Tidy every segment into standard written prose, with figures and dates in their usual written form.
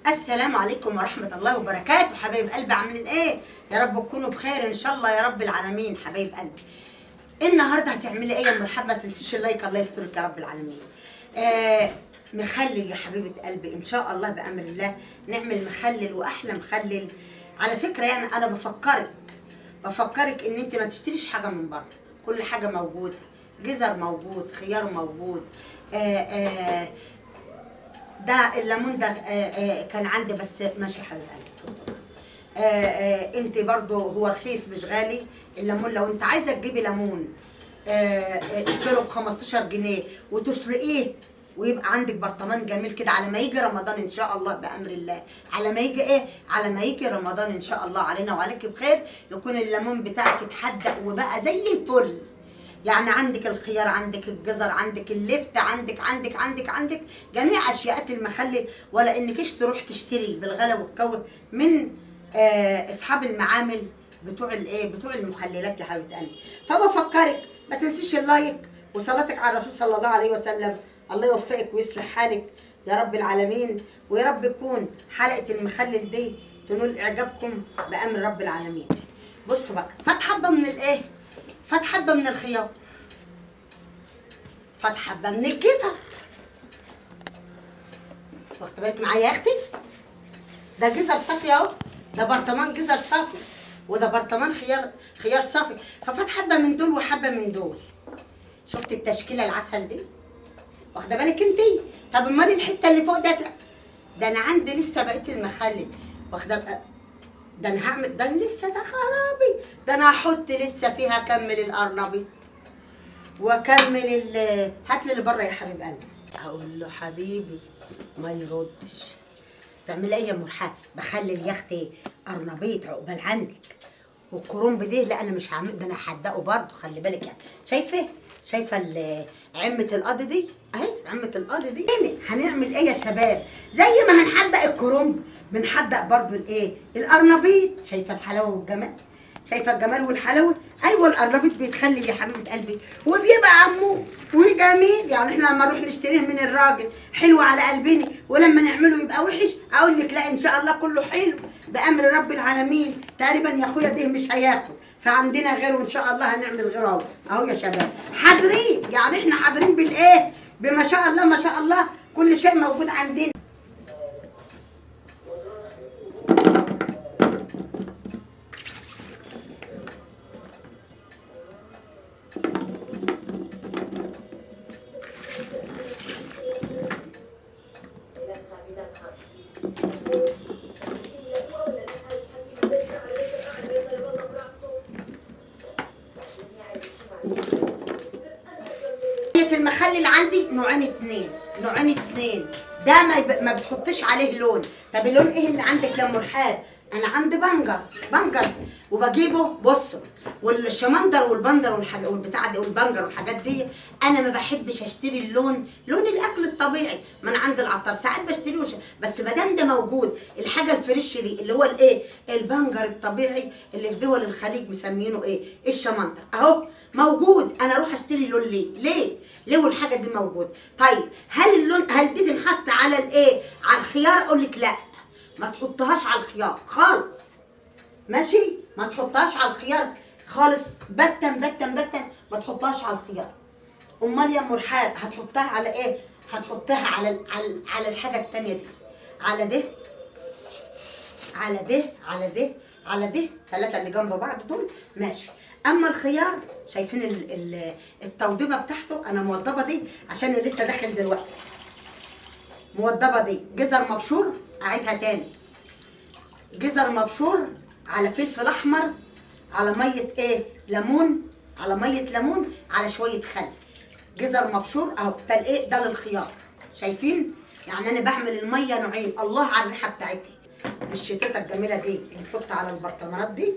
السلام عليكم ورحمة الله وبركاته. حبايب قلبي عاملين ايه؟ يا رب تكونوا بخير ان شاء الله يا رب العالمين. حبايب قلبي النهارده هتعملي ايه يا مرحبا؟ ما تنسيش اللايك، الله يسترك يا رب العالمين. مخلل يا حبيبة قلبي ان شاء الله بأمر الله نعمل مخلل واحلى مخلل. على فكرة يعني انا بفكرك ان انت ما تشتريش حاجة من بره، كل حاجة موجودة، جزر موجود، خيار موجود. آه ده الليمون ده كان عندي بس ماشي حبيب قلبي. انت برضو هو رخيص مش غالي الليمون. لو انت عايزه تجيبي ليمون كيلو ب 15 جنيه وتسلقيه ويبقى عندك برطمان جميل كده على ما يجي رمضان ان شاء الله بامر الله. على ما يجي ايه؟ على ما يجي رمضان ان شاء الله علينا وعليك بخير، يكون الليمون بتاعك اتحدق وبقى زي الفل. يعني عندك الخيار، عندك الجزر، عندك اللفت، عندك جميع اشياء المخلل، ولا انكش تروح تشتري بالغلا والكوت من اصحاب المعامل بتوع الايه، بتوع المخللات يا حبيبه قلبي. فبفكرك ما تنسيش اللايك وصلاتك على الرسول صلى الله عليه وسلم. الله يوفقك ويصلح حالك يا رب العالمين، ويا رب يكون حلقه المخلل دي تنول اعجابكم بامر رب العالمين. بصوا بقى، فات حبه من الايه، فات حبه من الخيار، فات حبه من الجزر. واخد بالك معايا يا اختي؟ ده جزر صافي اهو، ده برطمان جزر صافي، وده برطمان خيار صافي. ففات حبه من دول وحبه من دول. شفت التشكيله العسل دي؟ واخده بالك انتي؟ طب امال الحته اللي فوق ده انا عندي لسه بقيه المخلل. واخده ده انا هعمل ده لسه، ده خرابي، ده انا هحط لسه فيها اكمل القرنبيط واكمل هات لي اللي بره يا حبيب قلبي. اقول له حبيبي ما يردش. تعملي ايه يا مرحبا؟ بخلي يا اختي قرنبيط عقبال عندك، والكرنب ده لا انا مش هعمل ده، انا هحدقه برضه خلي بالك. يعني شايفه عمه القاضي دي اهي، عمه القاضي دي. هنعمل ايه يا شباب؟ زي ما هنحدق الكرنب بنحدق برضه الايه، القرنبيط. شايفه الحلاوه والجمال؟ شايفه الجمال والحلاوه؟ ايوه القرنبيط بيتخلل يا حبيبه قلبي وبيبقى عمود وجميل. يعني احنا لما نروح نشتريه من الراجل حلو على قلبنا، ولما نعمله يبقى وحش اقول لك لا ان شاء الله كله حلو بامر رب العالمين. تقريبا يا اخويا ده مش هياخد، فعندنا غيره ان شاء الله هنعمل غيره اهو يا شباب. حاضرين يعني احنا حاضرين بالايه، بما شاء الله ما شاء الله كل شيء موجود عندنا. المخلل عندي نوعين اتنين. ده ما بتحطش عليه لون. طب اللون ايه اللي عندك يا مرحاب؟ انا عندي بنجر وبجيبه. بصوا، والشمندر والبندر والحاجات والبتاع دي والبنجر والحاجات دي انا ما بحبش اشتري اللون، لون الاكل الطبيعي. ما انا عند العطار ساعات بشتريه بس ما دام ده موجود الحاجه الفريش دي اللي هو الايه، البنجر الطبيعي اللي في دول الخليج مسمينه ايه، الشمندر اهو موجود. انا اروح اشتري لون ليه والحاجه دي موجوده. طيب هل دي تنحط على الايه، على الخيار؟ اقول لك لا، ما تحطهاش على الخيار خالص. ماشي، ما تحطهاش على الخيار خالص، بتا ما تحطهاش على الخيار. امال يا مرحاب هتحطها على ايه؟ هتحطها على الحاجه التانيه دي، على ده على ده ثلاثه اللي جنب بعض دول. ماشي. اما الخيار شايفين التوضيبه بتاعته؟ انا موضبه دي عشان اللي لسه داخل دلوقتي. موضبه دي جزر مبشور، اعيدها تاني، جزر مبشور على فلفل احمر على ميه ايه، ليمون، على ميه ليمون على شويه خل. جزر مبشور اهو، ده الايه، ده للخيار. شايفين؟ يعني انا بعمل الميه نوعين. الله على الريحه بتاعتها الشتاته الجميله دي. نحط على البرطمانات دي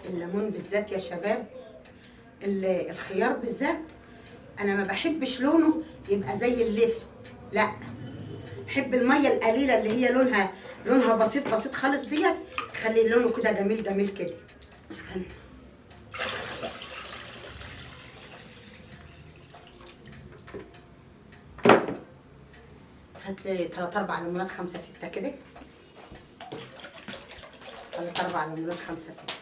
الليمون بالذات يا شباب، الخيار بالذات، انا ما بحبش لونه يبقى زي اللفت، لا، بحب الميه القليله اللي هي لونها بسيط بسيط خالص ديت، تخلي لونه كده جميل جميل كده. استنى، هات لي 3 4 ليمونات 5 6 كده، 3 4 ليمونات 5 6.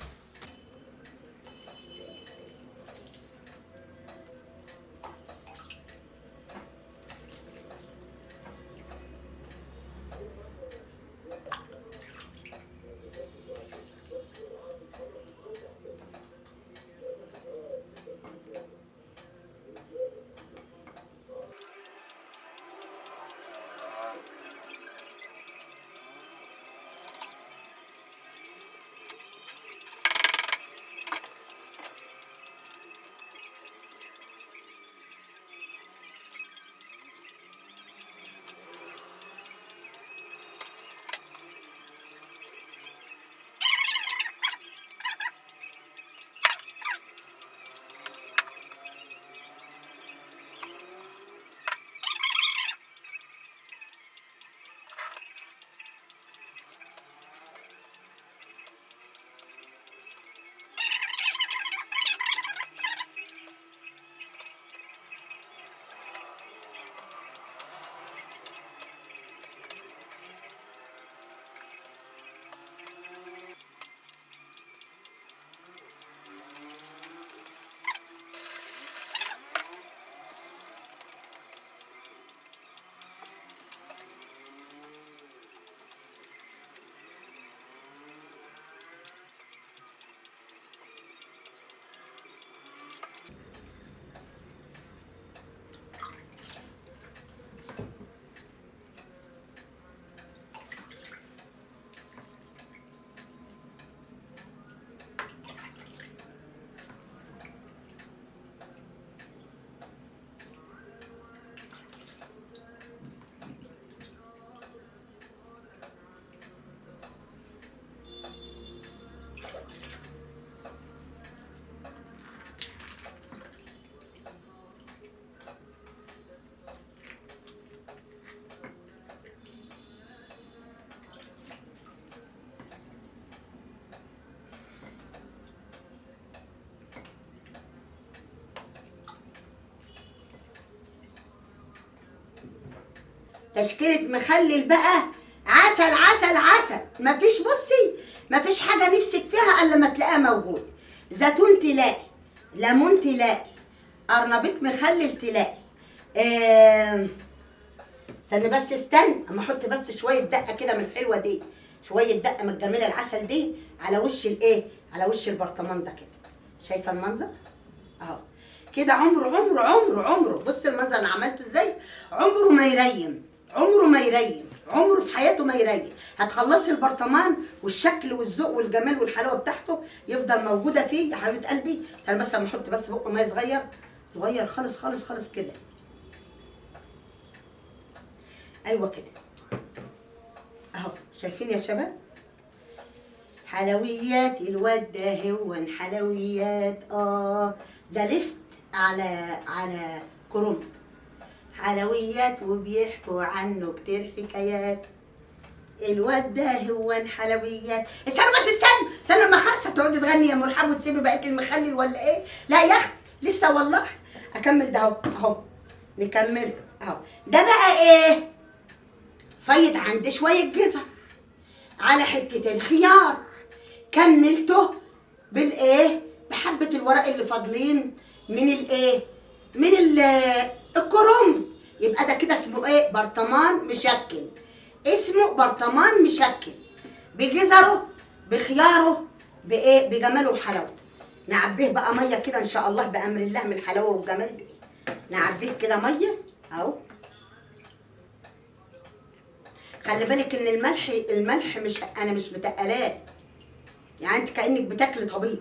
تشكيلة مخلل بقى، عسل عسل عسل، مفيش بصي، مفيش حاجة نفسك فيها إلا ما تلاقيها موجود. زيتون تلاقي، ليمون تلاقي، قرنبيط مخلل تلاقي. استنى بس، استنى اما احط بس شوية دقة كده من الحلوة دي، شوية دقة من الجميلة العسل دي على وش الايه، على وش البرطمان ده كده. شايفة المنظر؟ اهو كده. عمره بص المنظر انا عملته ازاي، عمره ما يريم، عمره ما يريم، عمره في حياته ما يريم. هتخلصي البرطمان والشكل والذوق والجمال والحلاوه بتاعته يفضل موجوده فيه يا حبيبه قلبي. انا بس اما احط بس بق ميه صغير صغير خالص خالص خالص كده. ايوه كده اهو، شايفين يا شباب؟ حلويات الواد ده هون حلويات، ده لفت على كرنب حلويات، وبيحكوا عنه كتير حكايات. الواد ده هو حلويات. استنى بس، استنى اما خلص تقعدي تغني يا مرحب وتسيبي بقيه المخلل ولا ايه؟ لا يا اختي لسه والله. اكمل ده اهو نكمل اهو. ده بقى ايه؟ فايض عندي شويه جزر على حته الخيار، كملته بالايه، بحبه الورق اللي فاضلين من الايه، من الكرنب. يبقى ده كده اسمه ايه؟ برطمان مشكل. اسمه برطمان مشكل، بجزره بخياره بايه، بجماله وحلاوته. نعبيه بقى ميه كده ان شاء الله بامر الله من الحلاوه والجمال دي. نعبيه كده ميه اهو. خلي بالك ان الملح مش، انا مش متقلاه، يعني انت كانك بتاكلي طبيخ.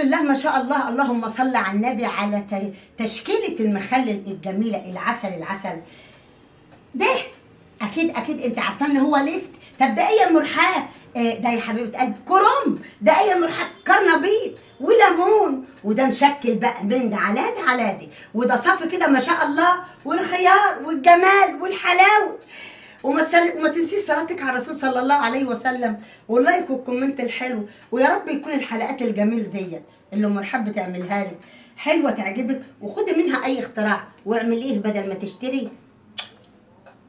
بسم الله ما شاء الله، اللهم صل على النبي، على تشكيله المخلل الجميله، العسل ده. اكيد انت عارفه ان هو ليفت. طب ده ايه يا مرحاه؟ ده يا حبيبه قلب كرنب، ده ايه يا مرحاه؟ كرنبيط وليمون، وده مشكل بقى من ده على ده على ده، وده صف كده ما شاء الله، والخيار والجمال والحلاوه. وما تنسيش صلاتك على الرسول صلى الله عليه وسلم، واللايك والكومنت الحلو. ويا رب يكون الحلقات الجميل ديت اللي ام رحاب بتعملها لك حلوه تعجبك، وخدي منها اي اختراع واعمليه بدل ما تشتري